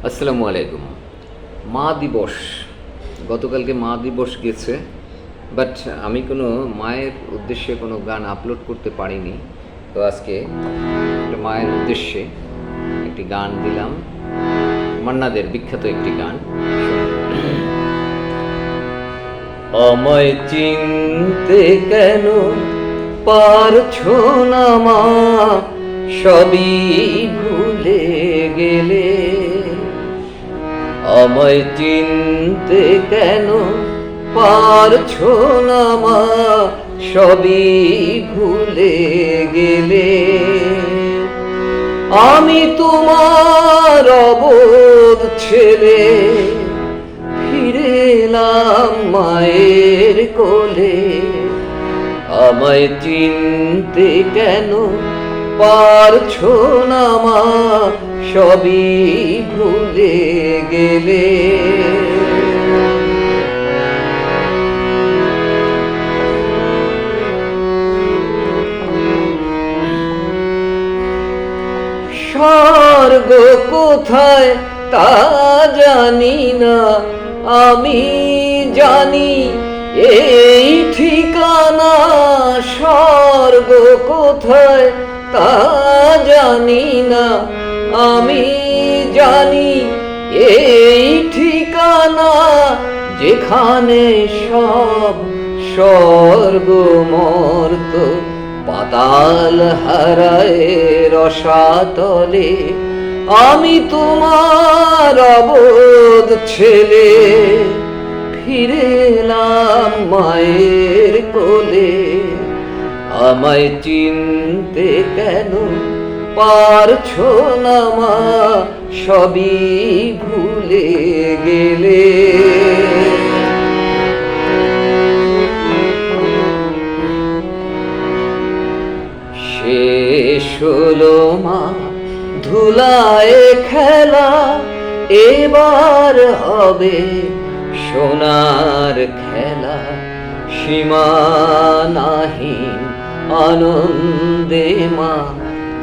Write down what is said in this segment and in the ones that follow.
আসসালামু আলাইকুম। মা দিবস, গতকালকে মা দিবস গেছে, বাট আমি কোনো মায়ের উদ্দেশ্যে কোনো গান আপলোড করতে পারিনি। তো আজকে একটা মায়ের উদ্দেশ্যে একটি গান দিলাম, মান্নাদের বিখ্যাত একটি গান। আমায় চিনতে কেন পারছো না মা, সবই ভুলে গেলে। আমায় চিনতে কেন পারছো না মা, সবই ভুলে গেলে। আমি তোমার অবোধ ছেলে, ফিরে এলাম মায়ের কোলে। আমায় চিনতে কেন পারছো না মা, সবই ভুলে গেলে। স্বর্গ কোথায় তা জানি না, আমি জানি এই ঠিকানা। স্বর্গ কোথায় তা জানি না, আমি জানি এই ঠিকানা। যেখানে সব স্বর্গ মর্ত, পাতাল হারায় রসাতলে। আমি তোমার অবোধ ছেলে, ফিরে এলাম মায়ের কোলে। আমায় চিনতে কেন পারছো না মা, সবই ভুলে গেলে। শেষ হলো মা ধুলায় খেলা, এবার হবে সোনার খেলা। সীমানাহীন আনন্দে মা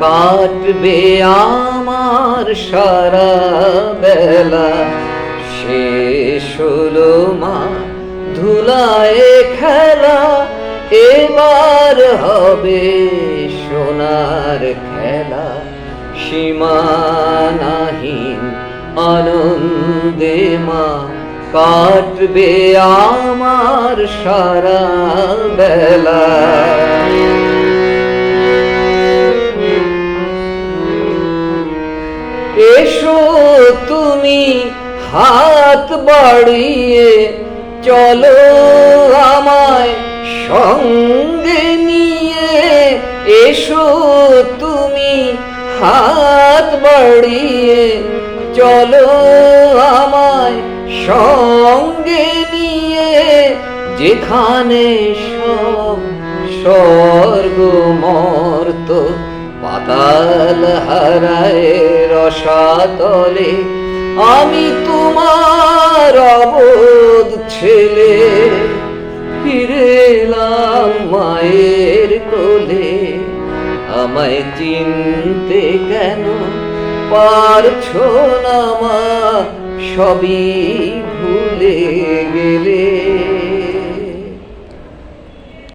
কাটবে আমার সারা বেলা। শেষ হলো মা ধুলায় খেলা, এবার হবে সোনার খেলা। সীমানাহীন আনন্দে মা কাটবে আমার সারা বেলা। এসো তুমি হাত বাড়িয়ে, চলো আমায় সঙ্গে নিয়ে। এসো তুমি হাত বাড়িয়ে, চলো আমায় সঙ্গে নিয়ে। যেখানে সব স্বর্গ মর্ত, পাতাল হারায় রসাতলে। আমি তোমার অবোধ ছেলে, ফিরে এলাম মায়ের কোলে। আমায় চিনতে কেন পারছো না মা, সবই ভুলে গেলে।